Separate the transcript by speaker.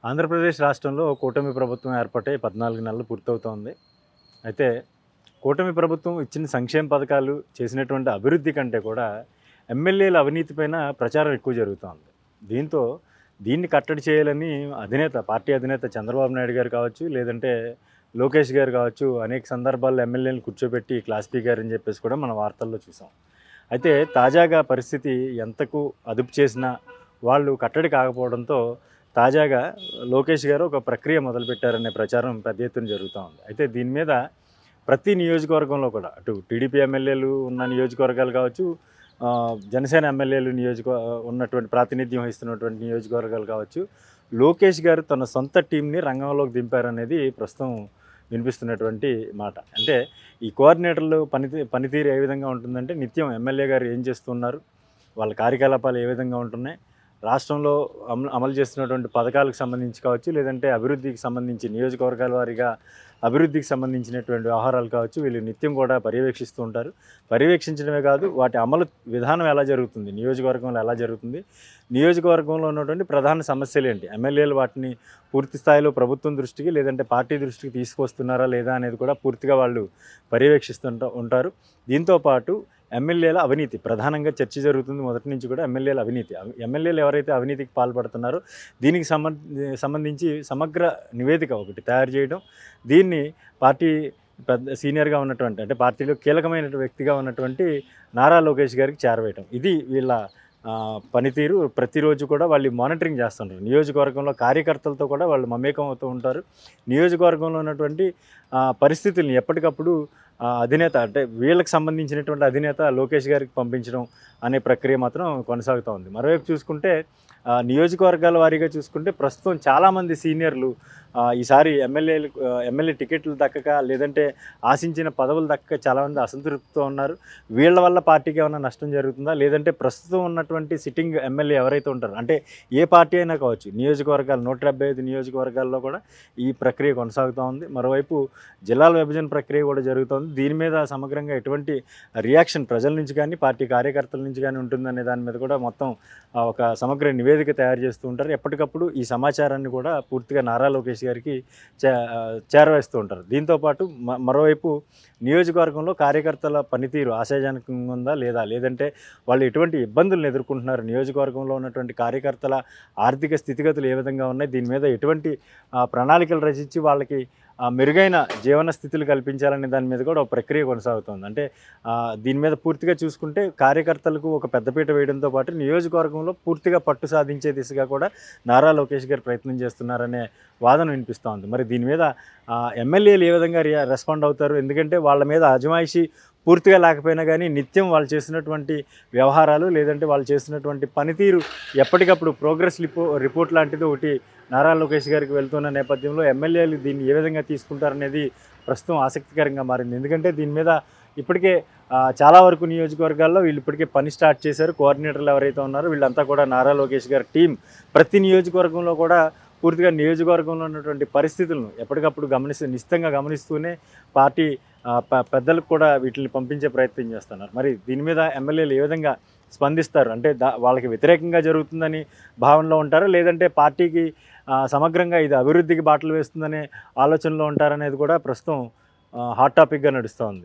Speaker 1: ఆంధ్రప్రదేశ్ రాష్ట్రంలో కూటమి ప్రభుత్వం ఏర్పడై 14 నెలలు పూర్తవుతోంది. అయితే కూటమి ప్రభుత్వం ఇచ్చిన సంక్షేమ పథకాలు, చేసినటువంటి అభివృద్ధి కంటే కూడా ఎమ్మెల్యేల అవినీతి పైన ప్రచారం ఎక్కువ జరుగుతోంది. దీంతో దీన్ని కట్టడి చేయాలని పార్టీ అధినేత చంద్రబాబు నాయుడు గారు కావచ్చు, లేదంటే లోకేష్ గారు కావచ్చు, అనేక సందర్భాల్లో ఎమ్మెల్యేలను కూర్చోబెట్టి క్లాస్ పీకారని చెప్పేసి కూడా మనం వార్తల్లో చూసాం. అయితే తాజాగా పరిస్థితి ఎంతకు అదుపు చేసినా వాళ్ళు కట్టడి కాకపోవడంతో తాజాగా లోకేష్ గారు ఒక ప్రక్రియ మొదలుపెట్టారనే ప్రచారం పెద్ద ఎత్తున జరుగుతూ ఉంది. అయితే దీని మీద ప్రతి నియోజకవర్గంలో కూడా అటు టీడీపీ ఎమ్మెల్యేలు ఉన్న నియోజకవర్గాలు కావచ్చు, జనసేన ఎమ్మెల్యేలు ఉన్నటువంటి ప్రాతినిధ్యం వహిస్తున్నటువంటి నియోజకవర్గాలు కావచ్చు, లోకేష్ గారు తన సొంత టీంని రంగంలోకి దింపారనేది ప్రస్తుతం వినిపిస్తున్నటువంటి మాట. అంటే ఈ కోఆర్డినేటర్లు పనితీరు ఏ విధంగా ఉంటుందంటే, నిత్యం ఎమ్మెల్యే గారు ఏం చేస్తున్నారు, వాళ్ళ కార్యకలాపాలు ఏ విధంగా ఉంటున్నాయి, రాష్ట్రంలో అమలు చేస్తున్నటువంటి పథకాలకు సంబంధించి కావచ్చు, లేదంటే అభివృద్ధికి సంబంధించి నియోజకవర్గాల వారీగా అభివృద్ధికి సంబంధించినటువంటి వ్యవహారాలు కావచ్చు, వీళ్ళు నిత్యం కూడా పర్యవేక్షిస్తూ ఉంటారు. పర్యవేక్షించడమే కాదు, వాటి అమలు విధానం ఎలా జరుగుతుంది, నియోజకవర్గంలో ఎలా జరుగుతుంది, నియోజకవర్గంలో ఉన్నటువంటి ప్రధాన సమస్యలు ఏంటి, ఎమ్మెల్యేలు వాటిని పూర్తి స్థాయిలో ప్రభుత్వం దృష్టికి లేదంటే పార్టీ దృష్టికి తీసుకొస్తున్నారా లేదా అనేది కూడా పూర్తిగా వాళ్ళు పర్యవేక్షిస్తుంటారు. దీంతోపాటు ఎమ్మెల్యేల అవినీతి ప్రధానంగా చర్చ జరుగుతుంది. మొదటి నుంచి కూడా ఎమ్మెల్యేలు ఎవరైతే అవినీతికి పాల్పడుతున్నారో దీనికి సంబంధించి సమగ్ర నివేదిక ఒకటి తయారు చేయడం, దీన్ని పార్టీ సీనియర్గా ఉన్నటువంటి, అంటే పార్టీలో కీలకమైన వ్యక్తిగా ఉన్నటువంటి నారా లోకేష్ గారికి చేరవేయటం, ఇది వీళ్ళ పనితీరు. ప్రతిరోజు కూడా వాళ్ళు మానిటరింగ్ చేస్తుంటారు. నియోజకవర్గంలో కార్యకర్తలతో కూడా వాళ్ళు మమేకం అవుతూ ఉంటారు. నియోజకవర్గంలో ఉన్నటువంటి పరిస్థితుల్ని ఎప్పటికప్పుడు అధినేత, అంటే వీళ్ళకి సంబంధించినటువంటి అధినేత లోకేష్ గారికి పంపించడం అనే ప్రక్రియ మాత్రం కొనసాగుతూ ఉంది. మరోవైపు చూసుకుంటే నియోజకవర్గాల వారీగా చూసుకుంటే ప్రస్తుతం చాలామంది సీనియర్లు ఈసారి ఎమ్మెల్యే టికెట్లు దక్కక, లేదంటే ఆశించిన పదవులు దక్కక చాలామంది అసంతృప్తితో ఉన్నారు. వీళ్ళ వల్ల పార్టీకి ఏమైనా నష్టం జరుగుతుందా, లేదంటే ప్రస్తుతం ఉన్నటువంటి సిట్టింగ్ ఎమ్మెల్యే ఎవరైతే ఉంటారో, అంటే ఏ పార్టీ అయినా కావచ్చు, నియోజకవర్గాలు 175 నియోజకవర్గాల్లో కూడా ఈ ప్రక్రియ కొనసాగుతూ ఉంది. మరోవైపు జిల్లాల విభజన ప్రక్రియ కూడా జరుగుతోంది. దీని మీద సమగ్రంగా ఎటువంటి రియాక్షన్ ప్రజల నుంచి కానీ పార్టీ కార్యకర్తల నుంచి కానీ ఉంటుందనే దాని మీద కూడా మొత్తం ఒక సమగ్ర నివేదిక తయారు చేస్తూ ఉంటారు. ఎప్పటికప్పుడు ఈ సమాచారాన్ని కూడా పూర్తిగా నారా లోకేష్ గారికి చేరవేస్తూ ఉంటారు. దీంతోపాటు మరోవైపు నియోజకవర్గంలో కార్యకర్తల పనితీరు ఆశాజనకంగా ఉందా లేదా, లేదంటే వాళ్ళు ఎటువంటి ఇబ్బందులను ఎదుర్కొంటున్నారు, నియోజకవర్గంలో ఉన్నటువంటి కార్యకర్తల ఆర్థిక స్థితిగతులు ఏ విధంగా ఉన్నాయి, దీని మీద ఎటువంటి ప్రణాళికలు రచించి వాళ్ళకి మెరుగైన జీవన స్థితులు కల్పించాలనే దాని మీద కూడా ఒక ప్రక్రియ కొనసాగుతుంది. అంటే దీని మీద పూర్తిగా చూసుకుంటే కార్యకర్తలకు ఒక పెద్దపీట వేయడంతో పాటు నియోజకవర్గంలో పూర్తిగా పట్టు సాధించే దిశగా కూడా నారా లోకేష్ గారు ప్రయత్నం చేస్తున్నారనే వాదన వినిపిస్తోంది. మరి దీని మీద ఎమ్మెల్యేలు ఏ విధంగా రెస్పాండ్ అవుతారు, ఎందుకంటే వాళ్ళ మీద అజమాయిషీ పూర్తిగా లేకపోయినా కానీ నిత్యం వాళ్ళు చేసినటువంటి వ్యవహారాలు, లేదంటే వాళ్ళు చేసినటువంటి పనితీరు ఎప్పటికప్పుడు ప్రోగ్రెస్ రిపోర్ట్ లాంటిది ఒకటి నారా లోకేష్ గారికి వెళ్తున్న నేపథ్యంలో ఎమ్మెల్యేలు దీన్ని ఏ విధంగా తీసుకుంటారనేది ప్రస్తుతం ఆసక్తికరంగా మారింది. ఎందుకంటే దీని మీద ఇప్పటికే చాలా వరకు నియోజకవర్గాల్లో వీళ్ళు ఇప్పటికే పని స్టార్ట్ చేశారు. కోఆర్డినేటర్లు ఎవరైతే ఉన్నారో వీళ్ళంతా కూడా నారా లోకేష్ గారి టీం ప్రతి నియోజకవర్గంలో కూడా పూర్తిగా నియోజకవర్గంలో ఉన్నటువంటి పరిస్థితులను ఎప్పటికప్పుడు నిశ్చితంగా గమనిస్తూనే పార్టీ పెద్దలకు కూడా వీటిని పంపించే ప్రయత్నం చేస్తున్నారు. మరి దీని మీద ఎమ్మెల్యేలు ఏ విధంగా స్పందిస్తారు, అంటే వాళ్ళకి వ్యతిరేకంగా జరుగుతుందని భావనలో ఉంటారా, లేదంటే పార్టీకి సమగ్రంగా ఇది అభివృద్ధికి బాటలు వేస్తుందనే ఆలోచనలో ఉంటారనేది కూడా ప్రస్తుతం హాట్ టాపిక్గా నడుస్తూ ఉంది.